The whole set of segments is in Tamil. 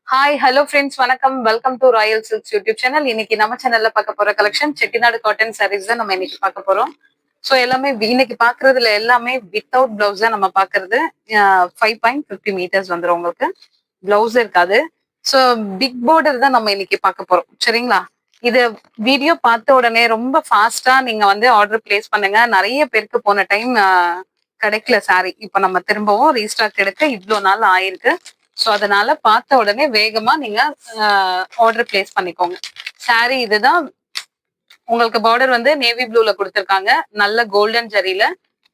ஹாய் ஹலோ ஃப்ரெண்ட்ஸ் வணக்கம். Welcome to Royal silks YouTube channel. இன்னைக்கு நம்ம சேனல்ல பார்க்க போற கலெக்ஷன் செட்டிநாடு காட்டன் சாரீஸ் தான் நம்ம இன்னைக்கு பார்க்க போறோம். ஸோ எல்லாமே இன்னைக்கு பாக்குறதுல எல்லாமே வித்தவுட் பிளவுஸ் தான் நம்ம பாக்குறது. 5.50 மீட்டர்ஸ் வந்துடும் உங்களுக்கு. பிளவுஸ் இருக்காது. ஸோ பிக் பார்டர் தான் நம்ம இன்னைக்கு பார்க்க போறோம். சரிங்களா? இது வீடியோ பார்த்த உடனே ரொம்ப ஃபாஸ்டா நீங்க வந்து ஆர்டர் பிளேஸ் பண்ணுங்க. நிறைய பேருக்கு போன டைம் கிடைக்கல சாரி. இப்ப நம்ம திரும்பவும் ரீஸ்டாக் எடுக்க இவ்வளோ நாள் ஆயிருக்கு. ஸோ அதனால பார்த்த உடனே வேகமா நீங்க ஆர்டர் பிளேஸ் பண்ணிக்கோங்க. சாரி இதுதான். உங்களுக்கு பார்டர் வந்து நேவி ப்ளூல கொடுத்துருக்காங்க. நல்ல கோல்டன் ஜரியில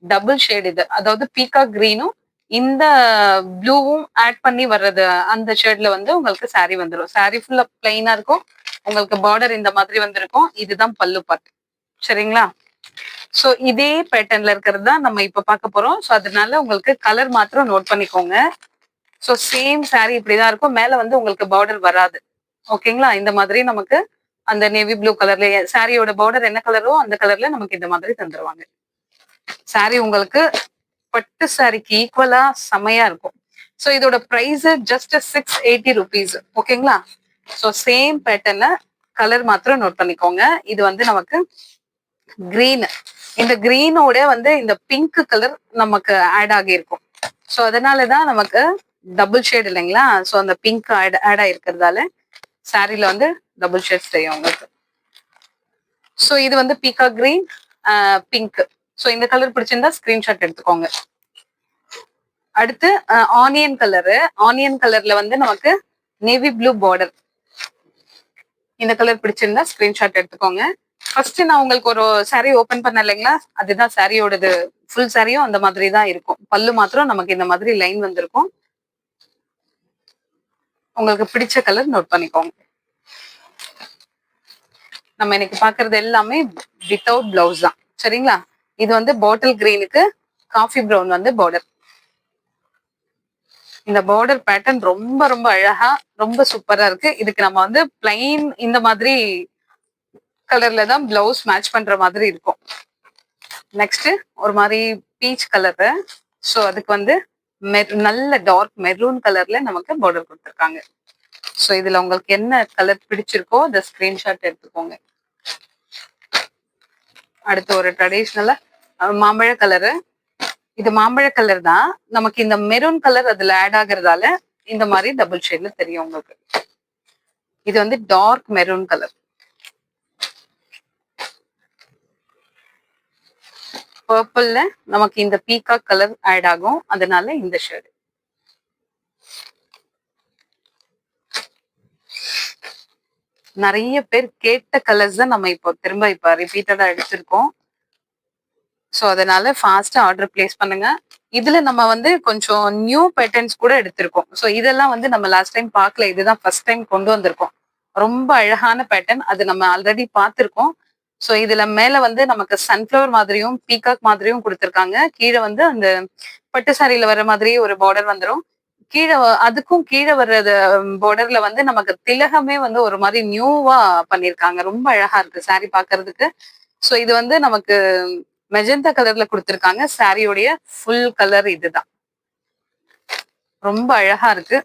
டபுள் ஷேட் இது. அதாவது பீகா கிரீனும் இந்த ப்ளூவும் ஆட் பண்ணி வர்றது அந்த ஷேட்ல வந்து உங்களுக்கு சாரி வந்துடும். சாரி ஃபுல்லா பிளைனா இருக்கும். உங்களுக்கு பார்டர் இந்த மாதிரி வந்திருக்கும். இதுதான் பல்லு பார்ட். சரிங்களா? ஸோ இதே பேட்டர்ன்ல இருக்கிறது தான் நம்ம இப்ப பார்க்க போறோம். ஸோ அதனால உங்களுக்கு கலர் மாத்திரம் நோட் பண்ணிக்கோங்க. ஸோ சேம் சாரி இப்படிதான் இருக்கும். மேல வந்து உங்களுக்கு பார்டர் வராது. ஓகேங்களா? இந்த மாதிரி நமக்கு அந்த நேவி ப்ளூ கலர்ல சாரியோட பார்டர் என்ன கலரோ அந்த கலர்ல நமக்கு இந்த மாதிரி தந்துருவாங்க. சாரி உங்களுக்கு பட்டு சாரிக்கு ஈக்குவலா செமையா இருக்கும். ஸோ இதோட பிரைஸ் ஜஸ்ட் 680 ருபீஸ். ஓகேங்களா? ஸோ சேம் பேட்டர்ல கலர் மாத்திரம் நோட் பண்ணிக்கோங்க. இது வந்து நமக்கு கிரீன். இந்த கிரீனோட வந்து இந்த பிங்க் கலர் நமக்கு ஆட் ஆகியிருக்கும். ஸோ அதனாலதான் நமக்கு டபுள் ஷேட் இல்லைங்களா? ஸோ அந்த பிங்க் ஆட் ஆயிருக்கிறதால சாரில வந்து டபுள் ஷேட் செய்யும் உங்களுக்கு. ஸோ இது வந்து பீகா கிரீன், பிங்க். ஸோ இந்த கலர் பிடிச்சிருந்தா ஸ்கிரீன்ஷாட் எடுத்துக்கோங்க. அடுத்து ஆனியன் கலரு. ஆனியன் கலர்ல வந்து நமக்கு நேவி ப்ளூ பார்டர். இந்த கலர் பிடிச்சிருந்தா ஸ்கிரீன்ஷாட் எடுத்துக்கோங்க. ஃபர்ஸ்ட் நான் உங்களுக்கு ஒரு சாரி ஓபன் பண்ண இல்லைங்களா? அதுதான் சாரியோடது. ஃபுல் சாரியும் அந்த மாதிரி தான் இருக்கும். பல்லு மாத்திரம் நமக்கு இந்த மாதிரி லைன் வந்திருக்கும். உங்களுக்கு பிடிச்ச கலர் நோட் பண்ணிக்கோங்க. நம்ம இன்னைக்கு பாக்குறது எல்லாமே வித்தவுட் பிளவுஸ் தான். சரிங்களா? இது வந்து பாட்டில் கிரீனுக்கு காஃபி ப்ரௌன் வந்து பார்டர். இந்த பார்டர் பேட்டர்ன் ரொம்ப ரொம்ப அழகா ரொம்ப சூப்பரா இருக்கு. இதுக்கு நம்ம வந்து பிளைன் இந்த மாதிரி கலர்ல தான் பிளவுஸ் மேட்ச் பண்ற மாதிரி இருக்கும். நெக்ஸ்ட் ஒரு மாதிரி பீச் கலரு. ஸோ அதுக்கு வந்து நல்ல டார்க் மெரூன் கலர்ல நமக்கு பார்டர் கொடுத்துருக்காங்க. ஸோ இதுல உங்களுக்கு என்ன கலர் பிடிச்சிருக்கோ அதை ஸ்கிரீன்ஷாட் எடுத்துக்கோங்க. அடுத்து ஒரு ட்ரெடிஷ்னலா மாம்பழ கலரு. இது மாம்பழ கலர் தான். நமக்கு இந்த மெரூன் கலர் அதுல ஆட் ஆகுறதால இந்த மாதிரி டபுள் ஷேட்ல தெரியும் உங்களுக்கு. இது வந்து டார்க் மெரூன் கலர். பர்பிள்ல நமக்கு இந்த பீகாக் கலர் ஆட் ஆகும். அதனால இந்த ஷேடு. நிறைய பேர் கேட்ட கலர்ஸ் தான் நம்ம இப்போ திரும்ப ரிப்பீட்டடா எடுத்திருக்கோம். ஸோ அதனால ஃபாஸ்டா ஆர்டர் பிளேஸ் பண்ணுங்க. இதுல நம்ம வந்து கொஞ்சம் நியூ பேட்டர்ன்ஸ் கூட எடுத்திருக்கோம். ஸோ இதெல்லாம் வந்து நம்ம லாஸ்ட் டைம் பார்க்கல. இதுதான் ஃபர்ஸ்ட் டைம் கொண்டு வந்திருக்கோம். ரொம்ப அழகான பேட்டர்ன். அது நம்ம ஆல்ரெடி பார்த்திருக்கோம். ஸோ இதுல மேல வந்து நமக்கு சன்ஃபிளவர் மாதிரியும் பீகாக் மாதிரியும் கொடுத்துருக்காங்க. கீழே வந்து அந்த பட்டு சாரியில வர மாதிரியே ஒரு பார்டர் வந்துடும். கீழே அதுக்கும் கீழே வர்றது பார்டர்ல வந்து நமக்கு திலகமே வந்து ஒரு மாதிரி நியூவா பண்ணிருக்காங்க. ரொம்ப அழகா இருக்கு சாரி பாக்குறதுக்கு. ஸோ இது வந்து நமக்கு மெஜந்தா கலர்ல கொடுத்துருக்காங்க. சாரியோடைய ஃபுல் கலர் இதுதான். ரொம்ப அழகா இருக்கு.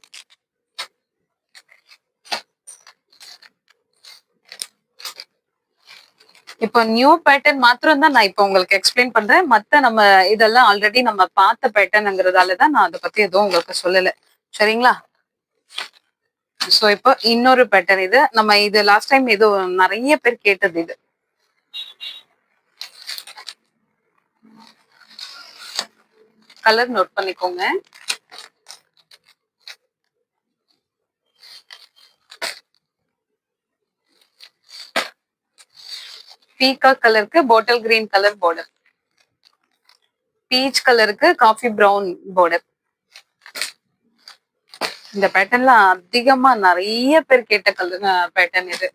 இப்போ நியூ பேட்டர்ன் மாத்திரம் தான் நான் இப்போ உங்களுக்கு எக்ஸ்பிளைன் பண்றேன். மத்த நம்ம இதெல்லாம் ஆல்ரெடி நம்ம பார்த்த பேட்டர்ன்ங்கிறதால தான் நான் அதை பத்தி எதுவும் உங்களுக்கு சொல்லல. சரிங்களா? சோ இப்போ இன்னொரு பேட்டர்ன். இது நம்ம இது லாஸ்ட் டைம் ஏதோ நிறைய பேர் கேட்டது. இது கலர் நோட் பண்ணிக்கோங்க. பீகாக் கலருக்கு bottle green colour border. Beach கலருக்கு காஃபி பிரவுன் பார்டர். இந்த பேட்டர்ன்ல அதிகமா நிறைய பேர் கேட்ட கலர் பேட்டர்ன் இது.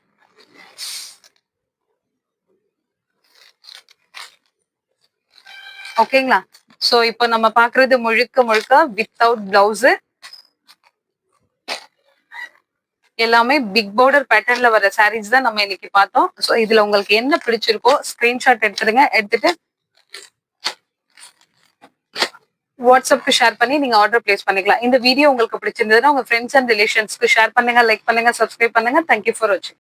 ஓகேங்களா? சோ இப்போ நம்ம பாக்குறது முழுக்க முழுக்க வித்தவுட் பிளவுஸ். எல்லாமே பிக் பார்டர் பேட்டர்ன்ல வர சாரீஸ் தான் நம்ம இன்னைக்கு பார்த்தோம். சோ இதுல உங்களுக்கு என்ன பிடிச்சிருக்கோ ஸ்கிரீன்ஷாட் எடுத்துடுங்க. எடுத்துட்டு வாட்ஸ்அப்க்கு ஷேர் பண்ணி நீங்க ஆர்டர் பிளேஸ் பண்ணிக்கலாம். இந்த வீடியோ உங்களுக்கு பிடிச்சிருந்ததுன்னா உங்க ஃப்ரெண்ட்ஸ் அண்ட் ரிலேஷன்ஸ்க்கு ஷேர் பண்ணுங்க, லைக் பண்ணுங்க, சப்ஸ்கிரைப் பண்ணுங்க. தேங்க்யூ ஃபார் வாட்சிங்.